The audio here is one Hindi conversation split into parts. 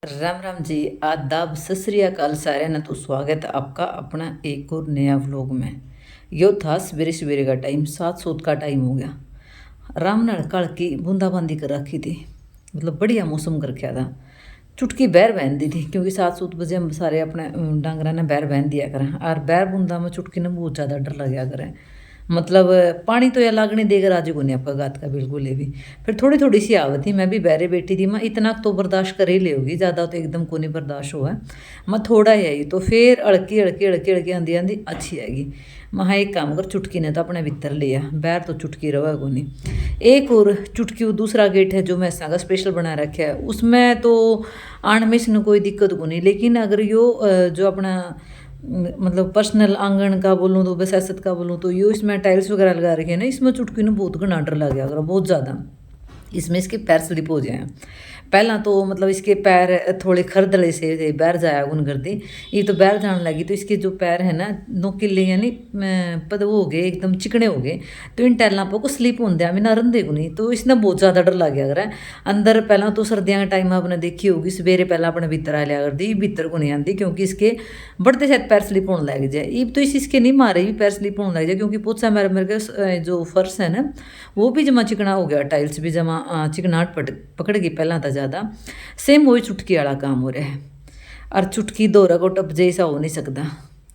राम राम जी। आदाब सत श्री अकाल सारे ना। तो स्वागत है आपका अपना एक और नया व्लॉग में। यो था सवेरे सवेरे का टाइम, 7 का टाइम हो गया। राम ने कल की बूंदाबांदी कर रखी थी, मतलब बढ़िया मौसम कर रखा था। चुटकी बैर बहन दी थी क्योंकि 7 बजे हम सारे अपने डांगरा ने बैर बहन दिया करें। और बैर बूंदा में चुटकी ने बहुत ज़्यादा डर लगा करें। मतलब पानी तो या लागने देगा राजू को नहीं आपका गात का बिल्कुल भी। फिर थोड़ी थोड़ी सी आवत थी, मैं भी बहरे बैठी थी। मैं इतना तो बर्दाश्त कर ही ले होगी, ज़्यादा तो एकदम को नहीं बर्दाश्त हुआ। मैं थोड़ा ही आई तो फिर अड़की अड़की अड़की अड़की आंधी आंधी अच्छी आएगी। मैं एक काम कर, चुटकी ने तो अपने भीतर लिया बैर, तो चुटकी रवा को नहीं। एक और चुटकी वो दूसरा गेट है जो मैं का स्पेशल बना रखा है, उसमें तो आने में इसने कोई दिक्कत को नहीं। लेकिन अगर यो जो अपना मतलब पर्सनल आंगन का बोलूँ तो बसासत का बोलूँ तो यो इसमें टाइल्स वगैरह लगा रखे हैं ना, इसमें चुटकी ने बहुत घना डर लग गया अगर बहुत ज़्यादा। इसमें इसके पैर स्लिप हो जाए। पहला तो मतलब इसके पैर थोड़े खरदड़े से थे, बैर जाया उन कर दी। ये तो बैर जाने लगी तो इसके जो पैर है ना नोकिले यानी पद वो हो गए एकदम चिकने हो गए। तो इन टैलों पर को स्लिप होते हैं ना रंधे को नहीं, तो इसने बहुत ज़्यादा डर लग गया अगर अंदर। पहला तो सर्दियों का टाइम आपने देखी होगी, सवेरे पहला अपने भीतर आ लिया कर दी, भीतर को नहीं आती क्योंकि इसके बढ़ते शायद पैर स्लिप होने लग जाए। ये तो इसके नहीं मारे भी पैर स्लिप होने लग जाए क्योंकि पोछा मेरे मेरे के जो फर्श है ना वो भी जमा चिकना हो गया, टाइल्स भी जमा चिकनाहट पकड़ गई पहला था ज़्यादा। सेम वही चुटकी वाला काम हो रहा है। और चुटकी दो रगो टप जैसा हो नहीं सकता।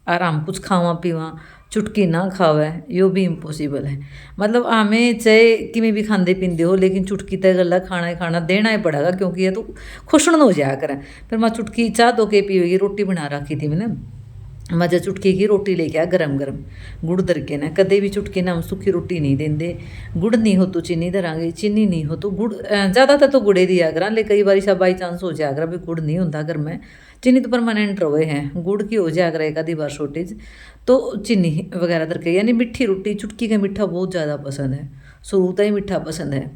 और हम कुछ खावा पीवा चुटकी ना खावे यो भी इम्पॉसिबल है। मतलब हमें चाहे कि भी खाते पींदे हो लेकिन चुटकी तो गला खाना ही खाना देना ही पड़ेगा क्योंकि ये तो खुशण हो जाया करें। फिर मैं चुटकी चाह दो के पी हुई रोटी बना रखी थी मैंने। मजा चुटकी की रोटी लेके आ गरम गरम गुड़ दर के ना। कदे भी चुटकी ना हम सूखी रोटी नहीं देंगे। गुड़ नहीं हो तो चीनी धरांगे, चीनी नहीं हो तो गुड़, ज़्यादातर तो गुड़े दिया करा। ले कई बार सब बाई चांस हो जाया करा भी गुड़ नहीं होता घर में। चीनी तो परमानेंट रहे हैं, गुड़ की हो जाया करा एक आधी बार शॉर्टेज तो चीनी वगैरह दर के। यानी मिट्टी रोटी चुटकी का मीठा बहुत ज़्यादा पसंद है, शुरू ही मीठा पसंद है।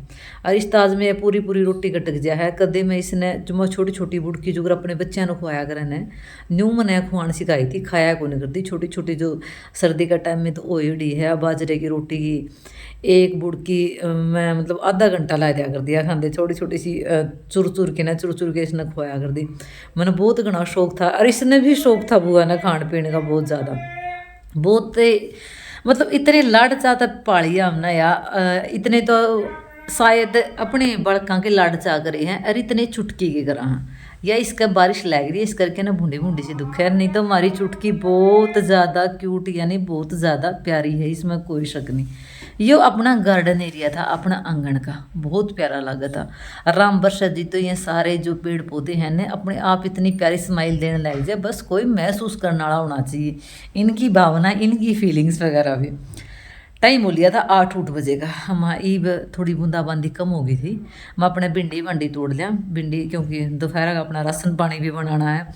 और इस ताज में पूरी पूरी रोटी कटक गया है। कदे में इसने जो छोटी छोटी बुड़की जो अपने बच्चों को खुआया करे ने न्यू मैंने खुआन सिखाई थी, खाया को नहीं करती। छोटी छोटी जो सर्दी का टाइम में तो ओईडी है बाजरे की रोटी की एक बुड़की मैं मतलब आधा घंटा ला दिया कर दिया खाते। छोटी छोटी सी चुर चुर के ना चुर चुर के इसने खुआया कर दी। मैंने बहुत घना शौक था और इसने भी शौक था बुआ ना खाने पीने का बहुत ज़्यादा। बहुत मतलब इतने लाड ज़्यादा पालिया हमने या इतने तो शायद अपने बड़का के लाड चा करे हैं और इतने चुटकी के करा हैं या इसका बारिश लग रही है इस करके ना भूडी भूडी से दुख है। नहीं तो हमारी चुटकी बहुत ज़्यादा क्यूट यानी बहुत ज़्यादा प्यारी है, इसमें कोई शक नहीं। यो अपना गार्डन एरिया था अपना आंगन का, बहुत प्यारा लगा था। राम बरसा जी तो ये सारे जो पेड़ पौधे हैं ने अपने आप इतनी प्यारी स्माइल देने लग जाए, बस कोई महसूस करने वाला होना चाहिए इनकी भावना इनकी फीलिंग्स वगैरह भी। टाइम हो लिया था 8 बजे का। हम ईब थोड़ी बूंदाबांदी कम हो गई थी। मैं अपने भिंडी वंडी तोड़ लिया भिंडी क्योंकि दोपहर का अपना राशन पानी भी बनाना है।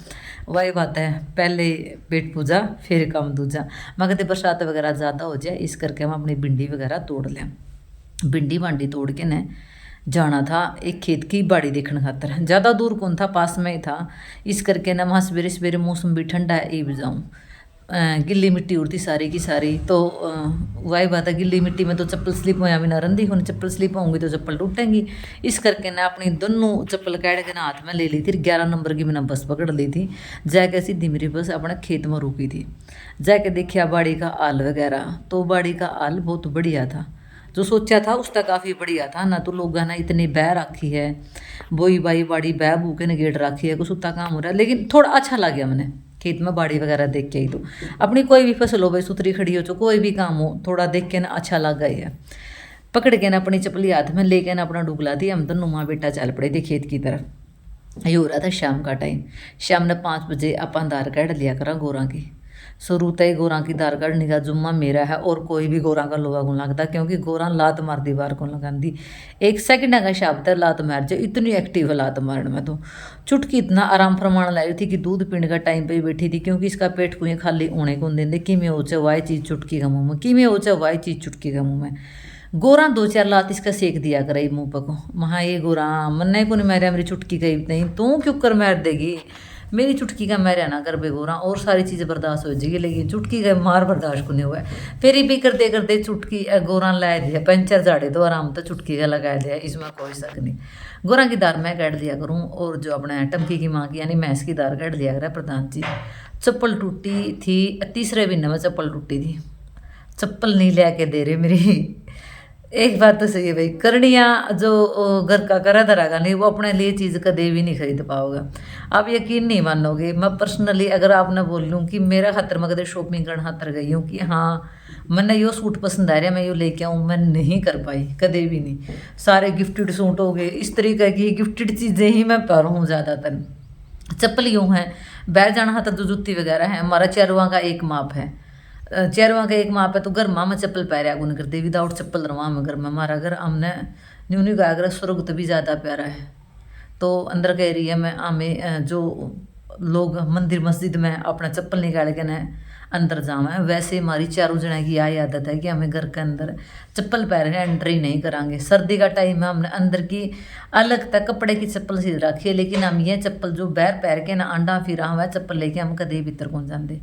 वही बात है, पहले पेट पूजा फिर काम दूजा। मैं कहते बरसात वगैरह ज़्यादा हो जाए इस करके हम अपनी भिंडी वगैरह तोड़ लिया। भिंडी वांडी तोड़ के ने जाना था एक खेत की बाड़ी देखने खातर। ज़्यादा दूर कौन था, पास में ही था। इस करके ना वहाँ सवेरे सवेरे मौसम भी ठंडा है, ईब जाऊँ। गिल्ली मिट्टी उड़ती सारी की सारी, तो वही बात है गिल्ली मिट्टी में तो चप्पल स्लिप होया भी ना रंधी होनी, चप्पल स्लिप होंगी तो चप्पल टूटेंगी। इस करके ना अपनी दोनों चप्पल काट के ना हाथ में ले ली थी। 11 नंबर की मैंने बस पकड़ ली थी। जाके सीधी मेरी बस अपने खेत में रुकी थी। जाके देखिया बाड़ी का हाल वगैरह, तो बाड़ी का हाल बहुत बढ़िया था। जो सोचा था उसका काफ़ी बढ़िया था ना। तो लोग ना इतनी बह रखी है बोई बाई बाड़ी बह बू के नगेट रखी है, कुछ उत्ता काम हो रहा है। लेकिन थोड़ा अच्छा लग गया मैंने खेत में बाड़ी वगैरह देख के ही। तो अपनी कोई भी फसल हो भाई सुथरी खड़ी हो, तो कोई भी काम हो थोड़ा देख के ना अच्छा लग गई है। पकड़ के ना अपनी चपली हाथ में लेके ना अपना डुगला दी। हम दोनों माँ बेटा चल पड़े थे खेत की तरफ। ये हो रहा था शाम का टाइम। शाम ने 5 बजे अपन दार काढ़ लिया करा गोरा की। शुरू तय गोरा की दार काढ़ने का जुम्मा मेरा है और कोई भी गोरा का लोहा को लगता क्योंकि गोरा लात मार दीवार को लगाती। एक सेकंड का शब्द है लात मार जाए, इतनी एक्टिव है लात मारने में। तो चुटकी इतना आराम फरमान लाई थी कि दूध पीने का टाइम पे ही बैठी थी क्योंकि इसका पेट कुएं खाली होने को देंगे कि में हो चाहे वाई चीज़ चुटकी का मुँह में, कि में हो चाहे वाई चीज़ चुटकी का मुँह में। गोरा 2-4 लात इसका सेक दिया करे मुँह पर को। महा ये गोरा मन्ने को नहीं मारे मेरी चुटकी गई नहीं तू क्यों कर मार देगी। मेरी चुटकी का मैं रहना कर बेगोरा और सारी चीज़ें बर्दाश्त हो जाएगी, लेकिन चुटकी का मार बर्दाश्त को नहीं हुआ है। फिर भी करते करते चुटकी गोरा ला दिया, पंचर झाड़े तो आराम तो चुटकी का लगा दिया, इसमें कोई शक नहीं। गोरा की दार मैं काट दिया करूँ, और जो अपने टमकी की माँ की यानी भैंस की दार काट दिया करा प्रधान जी। चप्पल टूटी थी, तीसरे महीने में चप्पल टूटी थी, चप्पल नहीं ले के दे रहे मेरी। एक बात तो सही है भाई, करनियाँ जो घर का करा धरागा नहीं, वो अपने लिए चीज़ कभी भी नहीं खरीद पाओगे। आप यकीन नहीं मानोगे, मैं पर्सनली अगर आपने बोल लूँ कि मेरा खातर मैं कदे शॉपिंग करने खातर गई हूँ कि हाँ मैंने यो सूट पसंद आ रहा है मैं यो लेके आऊँ, मैं नहीं कर पाई, कदे भी नहीं। सारे गिफ्टेड सूट हो गए, इस तरीके की गिफ्टेड चीज़ें ही मैं पा रहा हूँ ज़्यादातर। चप्पल यूँ है, बाहर जाना खातर जो जूती वगैरह है, हमारा चेरवा का एक माप है, चेरवा का एक माप है, तो घर में चप्पल पैर गुन करते विदाउट चप्पल रवा में घर में हमारा घर हमने न्यूनी का अगर स्वर्ग तो भी ज़्यादा प्यारा है। तो अंदर के एरिया में हमें जो लोग मंदिर मस्जिद में अपना चप्पल निकाल के न अंदर जावे, वैसे हमारी चारों जना की यही आदत है कि हमें घर के अंदर चप्पल पहन के एंट्री नहीं करांगे। सर्दी का टाइम है, हमने अंदर की अलग तक कपड़े की चप्पल सीध रखी है, लेकिन हम ये चप्पल जो बाहर पैर के ना अंडा फिरा हुआ चप्पल लेके हम कदे भीतर कौन जाते।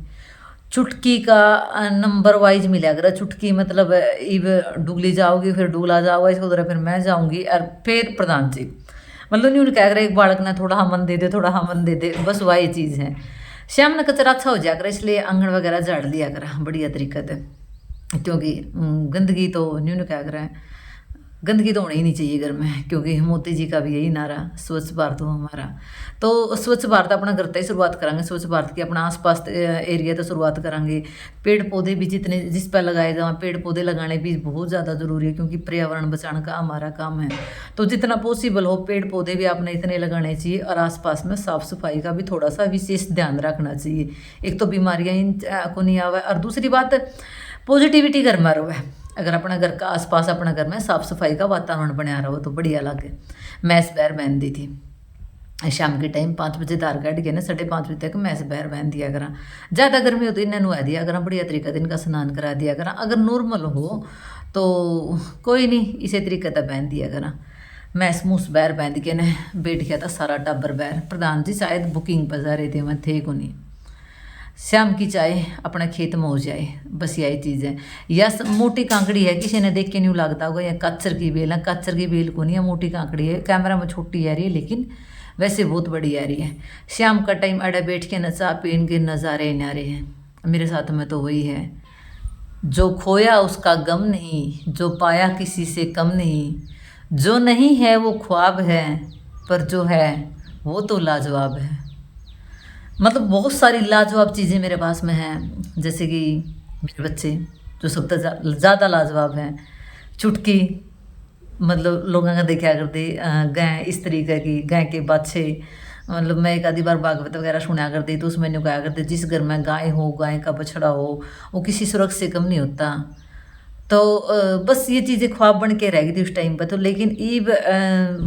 चुटकी का नंबर वाइज मिला कर, चुटकी मतलब इब डुगली जाओगी, फिर डुगला जाओगे, इसको उधर फिर मैं जाऊँगी और फिर प्रधान जी मतलब नहीं कह रहे एक बालक ने थोड़ा हमन दे दे, थोड़ा हमन दे दे, बस वही चीज़ है। शाम ने कचरा अच्छा हो जाया कर, इसलिए आंगन वगैरह झाड़ लिया कर बढ़िया तरीके से, क्योंकि गंदगी तो न्यून क्या कर है, गंदगी तो होनी ही नहीं चाहिए घर में, क्योंकि मोदी जी का भी यही नारा स्वच्छ भारत हो हमारा। तो स्वच्छ भारत अपना घर से ही शुरुआत करेंगे, स्वच्छ भारत की अपना आसपास एरिया तो शुरुआत करेंगे। पेड़ पौधे भी जितने जिस पर लगाए जाए, पेड़ पौधे लगाने भी बहुत ज़्यादा ज़रूरी है, क्योंकि पर्यावरण बचाने का हमारा काम है। तो जितना पॉसिबल हो पेड़ पौधे भी आपने इतने लगाने चाहिए, और आसपास में साफ़ सफाई का भी थोड़ा सा विशेष ध्यान रखना चाहिए। एक तो बीमारियाँ को नहीं आवे, और दूसरी बात पॉजिटिविटी घर में रहे। अगर अपना घर का आसपास अपना घर में साफ़ सफाई का वातावरण बनाया रहो तो बढ़िया लगे। मैस बाहर बहन दी थी शाम के टाइम 5 बजे दार काट के ना 5:30 बजे तक मैस बाहर बहन दिया करा। ज़्यादा गर्मी हो तो इन्हें नुआ दिया करा, बढ़िया तरीका से इनका स्नान करा दिया करा। अगर नॉर्मल हो तो कोई नहीं, इसी तरीके से बहन दिया करा। मैस मूस बाहर बहन के ने बैठ गया था सारा टाबर बाहर। प्रधान जी शायद बुकिंग पर जा रहे थे, मैं थे को नहीं। शाम की चाय अपना खेत में हो जाए, बस यही चीज़ है। या मोटी कांकड़ी है, किसी ने देख के नहीं लगता होगा, या काचर की बेल है, काचर की बेल को नहीं है, मोटी कांकड़ी है। कैमरा में छोटी आ रही है लेकिन वैसे बहुत बड़ी आ रही है। शाम का टाइम अड़े बैठ के नचा पीन के नज़ारे नारे हैं। मेरे साथ में तो वही है, जो खोया उसका गम नहीं, जो पाया किसी से कम नहीं, जो नहीं है वो ख्वाब है, पर जो है वो तो लाजवाब है। मतलब बहुत सारी लाजवाब चीज़ें मेरे पास में हैं, जैसे कि मेरे बच्चे जो सबसे ज़्यादा लाजवाब हैं। चुटकी मतलब लोगों का देखा करते गाय, इस तरीके की गाय के बच्चे, मतलब मैं एक आधी बार भागवत वगैरह सुना करती तो उसमें कहा करते जिस घर में गाय हो, गाय का बछड़ा हो, वो किसी सुरक्षा से कम नहीं होता। तो बस ये चीज़ें ख्वाब बन के रह गई थी उस टाइम पर। तो लेकिन ईब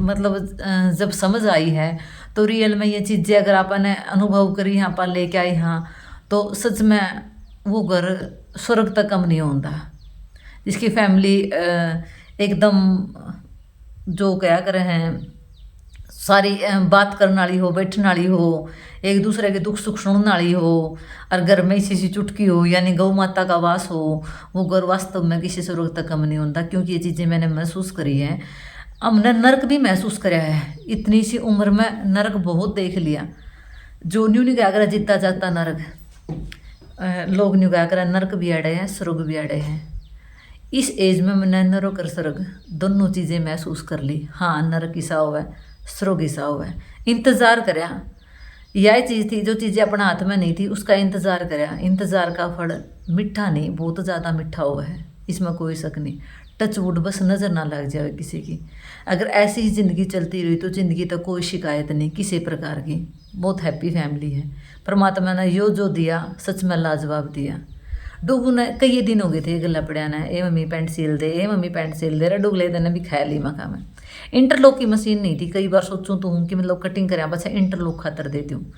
मतलब जब समझ आई है तो रियल में ये चीज़ें अगर आपने अनुभव करी, यहाँ पर लेके आई हाँ, तो सच में वो घर स्वर्ग तक कम नहीं होता। जिसकी फैमिली एकदम जो क्या करे हैं सारी बात करने वाली हो, बैठने वाली हो, एक दूसरे के दुख सुख सुनने वाली हो, और घर में इसी चुटकी हो यानी गौ माता का वास हो, वो घर वास्तव में किसी स्वर्ग तक कम नहीं होता। क्योंकि ये चीज़ें मैंने महसूस करी है। हमने नर्क भी महसूस कराया है, इतनी सी उम्र में नर्क बहुत देख लिया। जो न्यू नहीं क्या करा जितना जाता नर्क, लोग न्यू क्या करा नर्क भी अड़े हैं, स्वर्ग भी अड़े हैं। इस एज में मैंने नरक और स्वर्ग दोनों चीज़ें महसूस कर ली। हाँ नरक ईसा हुआ है, स्वर्ग ईसा हुआ है। इंतज़ार कराया, यह चीज़ थी जो चीज़ें अपने हाथ में नहीं थी उसका इंतज़ार कराया। इंतज़ार का फल मीठा नहीं, बहुत ज़्यादा मीठा हुआ है, इसमें कोई शक नहीं। टच वुड बस नज़र ना लग जाए किसी की। अगर ऐसी ही ज़िंदगी चलती रही तो ज़िंदगी तक कोई शिकायत नहीं किसी प्रकार की। बहुत हैप्पी फैमिली है। परमात्मा ने यो जो दिया सच में लाजवाब दिया। डुगू ने कई दिन हो गए थे गला पड़िया ने, ए मम्मी पैंट सिल दे, ए मम्मी पैंट सिल दे। डुगले दिन भी खा ली मखा में। इंटरलॉक की मशीन नहीं थी, कई बार सोचूं तो हूँ कि मतलब कटिंग करें बस इंटरलॉक खातर देती हूँ।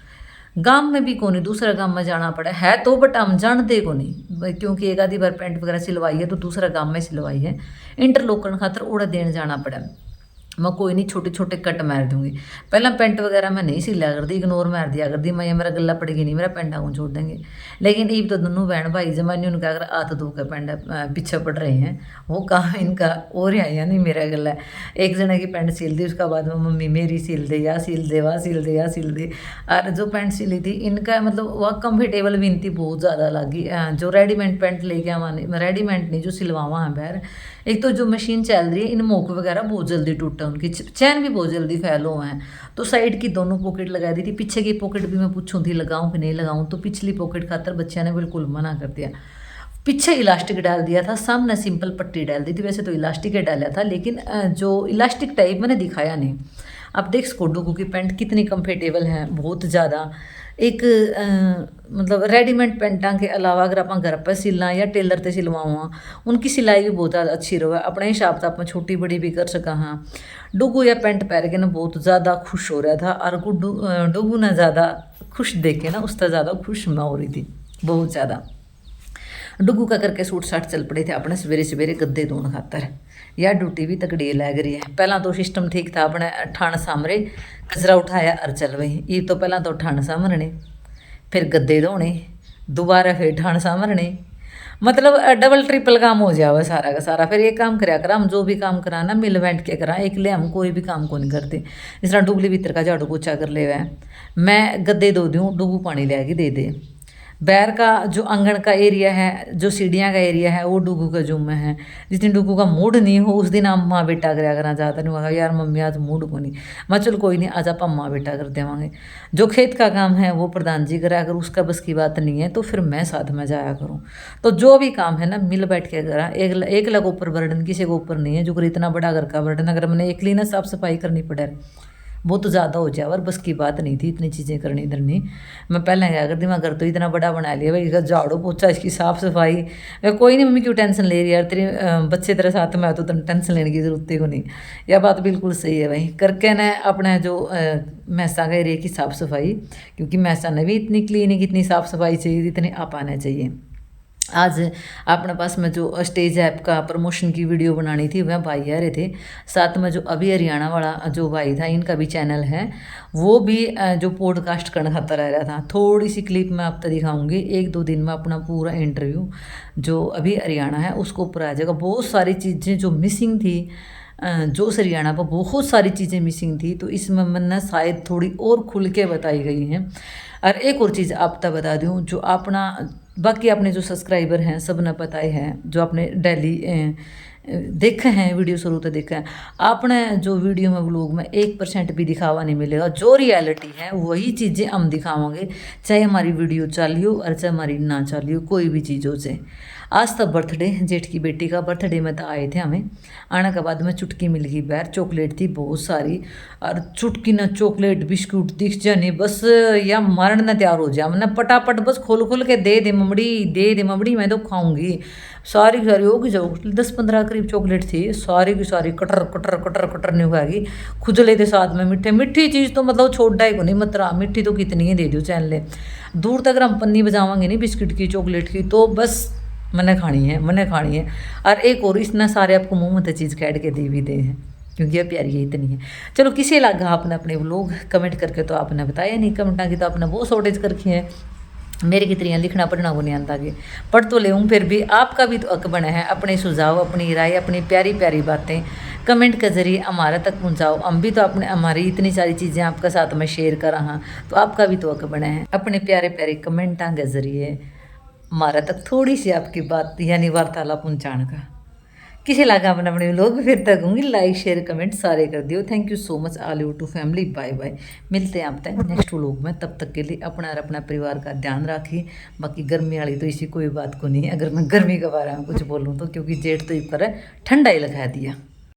गांव में भी कोनी, दूसरा गांव में जाना पड़ा है तो बट हम जानते को नहीं, क्योंकि एक आधी बार पैंट वगैरह सिलवाई है तो दूसरा गांव में सिलवाई है। इंटरलॉक करने खातर उड़ा देने जाना पड़ा। मैं कोई नहीं छोटे छोटे कट मार दूंगी। पहला पेंट वगैरह मैं नहीं सिला करती, इग्नोर मार दिया करती मैं, ये मेरा गला पड़ेगी नहीं, मेरा पेंटा को छोड़ देंगे। लेकिन ये तो दोनों बहन भाई जमाने उनका अगर आत दो के पेंट पीछे पड़ रहे हैं, वो काम इनका और या नहीं मेरा गला। एक जने की पेंट सिल दी, उसका बाद में मम्मी मेरी सिल दे, या सिल दे, वह सिल दे, या सिल दे। और जो पेंट सिली थी इनका मतलब वह कम्फर्टेबल भी नहीं थी, बहुत ज़्यादा लगी। जो रेडीमेड पेंट लेके आवाने, रेडीमेड नहीं जो सिलवावा है बाहर, एक तो जो मशीन चल रही है इन मोक वगैरह बहुत जल्दी टूटा, उनकी चैन भी बहुत जल्दी फैल हुए हैं। तो साइड की दोनों पॉकेट लगा दी थी, पीछे की पॉकेट भी मैं पूछूं थी लगाऊं कि नहीं लगाऊं, तो पिछली पॉकेट खातर बच्चिया ने बिल्कुल मना कर दिया। पीछे इलास्टिक डाल दिया था, सामने सिंपल पट्टी डाल दी थी। वैसे तो इलास्टिक ही डाला था, लेकिन जो इलास्टिक टाइप मैंने दिखाया नहीं। आप देख सको डुगू की पैंट कितनी कंफर्टेबल है, बहुत ज़्यादा। एक मतलब रेडीमेड पेंटा के अलावा अगर आप घर पर सिलना या टेलर से सिलवाओ, उनकी सिलाई भी बहुत ज़्यादा अच्छी रहे, अपने हिसाब से आप छोटी बड़ी भी कर सका। हाँ, डुगू या पेंट पहन के ना बहुत ज़्यादा खुश हो रहा था, और डुगू ना ज़्यादा खुश देख के ना उससे ज़्यादा खुश मैं हो रही थी, बहुत ज़्यादा। डुगू का करके सूट साट चल पड़े थे अपने सवेरे सवेरे गद्दे धोने खातर। यार ड्यूटी भी तकड़ी लग रही है। पहला तो सिस्टम ठीक था, अपने ठाण सामरे कचरा उठाया और चल वही। ये तो पहला तो ठाण सामरने, फिर गद्दे धोने, दोबारा फिर ठाण सामरने, मतलब डबल ट्रिपल काम हो जाए सारा का सारा। फिर ये काम कराया करा, हम जो भी काम कराना मिल बैठ के करा, एक ले हम कोई भी काम को नहीं करते। जिस तरह डुगली भीतर का झाड़ू पोछा कर ले हुआ, मैं गद्दे धो दूँ, डुगू पानी ले के दे दे। बैर का जो आंगन का एरिया है, जो सीढ़ियाँ का एरिया है, वो डुगू का जुम्म है। जिस दिन डुगू का मूड नहीं हो उस दिन हम माँ बेटा कराया करना चाहता नहीं होगा, यार मम्मी आज मूड को नहीं, मैं चल कोई नहीं आज आप माँ बेटा कर देवांगे। जो खेत का काम है वो प्रधान जी करा, अगर उसका बस की बात नहीं है तो फिर मैं साथ में जाया करूँ। तो जो भी काम है ना मिल बैठ के करा, एक लग ऊपर बर्डन किसी को ऊपर नहीं है। जो इतना बड़ा घर का बर्डन अगर मैंने एक ली ना साफ सफाई करनी पड़े, बहुत ज़्यादा हो जाए, और बस की बात नहीं थी इतनी चीज़ें करनी इधर नहीं। मैं पहले क्या करती, मैं घर तो इतना बड़ा बना लिया भाई, इसका झाड़ू पोछा, इसकी साफ़ सफाई। कोई नहीं मम्मी क्यों टेंशन ले रही है यार, तेरे बच्चे तेरे साथ में, तो तेन टेंशन लेने की जरूरत को नहीं। यह बात बिल्कुल सही है भाई। करके ना अपना जो मैसा का एरिया की साफ़ सफाई, क्योंकि मैसा ने भी इतनी क्लीनिक इतनी साफ़ सफाई चाहिए जितनी आप आना चाहिए। आज अपने पास में जो स्टेज ऐप का प्रमोशन की वीडियो बनानी थी वह भाई आ रहे थे साथ में। जो अभी हरियाणा वाला जो भाई था, इनका भी चैनल है, वो भी जो पॉडकास्ट करना खाता रह रहा था। थोड़ी सी क्लिप मैं आपको दिखाऊंगी, 1-2 दिन में अपना पूरा इंटरव्यू जो अभी हरियाणा है उसको ऊपर आ जाएगा। बहुत सारी चीज़ें जो मिसिंग थी, जो हरियाणा पर बहुत सारी चीज़ें मिसिंग थी, तो इसमें मैंने शायद थोड़ी और खुल के बताई गई हैं। और एक और चीज़ आप तक बता दूँ, जो अपना बाकी अपने जो सब्सक्राइबर हैं सब ने पता ही है, जो आपने डेली देखे हैं वीडियो शुरू तो देखा है आपने, जो वीडियो में व्लॉग में 1% भी दिखावा नहीं मिलेगा। जो रियलिटी है वही चीज़ें हम दिखावांगे, चाहे हमारी वीडियो चालियो और चाहे हमारी ना चालियो, कोई भी चीज़ों से। आज तक बर्थडे जेठ की बेटी का बर्थडे में तो आए थे, हमें आने के बाद में चुटकी मिल गई बैर, चॉकलेट थी बहुत सारी, और चुटकी ना चॉकलेट बिस्कुट दिख जाने बस या मारन ना तैयार हो जाए। मैंने पटापट बस खोल खोल के दे दे ममड़ी, मैं तो खाऊंगी सारी की सारी। होगी जो 10-15 करीब चॉकलेट थी, सारी की सारी कटर कटर कटर कटर नहीं होगी। खुजले के साथ में मीठे मीठी चीज़ तो मतलब छोड़ा ही को नहीं, मतरा मीठी तो कितनी ही दे दो चैन ले। दूर तक अगर हम पन्नी बजावांगे नहीं बिस्किट की चॉकलेट की, तो बस मैंने खानी है। और एक और इतना सारे आपको मुँह में चीज़ कैट के दे भी दे हैं, क्योंकि ये प्यारी है इतनी है। चलो किसे लगा आपने अपने व्लॉग कमेंट करके तो आपने बताया नहीं, कमेंटा की तो आपने बहुत शॉर्टेज करके है। मेरी की तरह लिखना पढ़ना को नहीं आता कि पढ़ तो ले, फिर भी आपका भी तो हक बना है अपने सुझाव, अपनी राय, अपनी प्यारी प्यारी बातें कमेंट के ज़रिए हमारे तक पहुंचाओ। हम भी तो अपने हमारी इतनी सारी चीज़ें आपके साथ में शेयर कर रहा, तो आपका भी तो हक बना है अपने प्यारे प्यारे कमेंटा के ज़रिए हमारा तक थोड़ी सी आपकी बात यानी वार्तालाप पहुँचाने का। किसे लगा अपने लोग फिर तक होंगी, लाइक शेयर कमेंट सारे कर दियो। Thank you so much all you to family, bye bye. मिलते हैं आप तक नेक्स्ट व्लॉग में, तब तक के लिए अपना और अपना परिवार का ध्यान रखिए। बाकी गर्मी वाली तो इसी कोई बात को नहीं है, अगर मैं गर्मी के बारे में कुछ बोलूँ तो, क्योंकि जेठ तो ऊपर है ठंडा ही लगा दिया।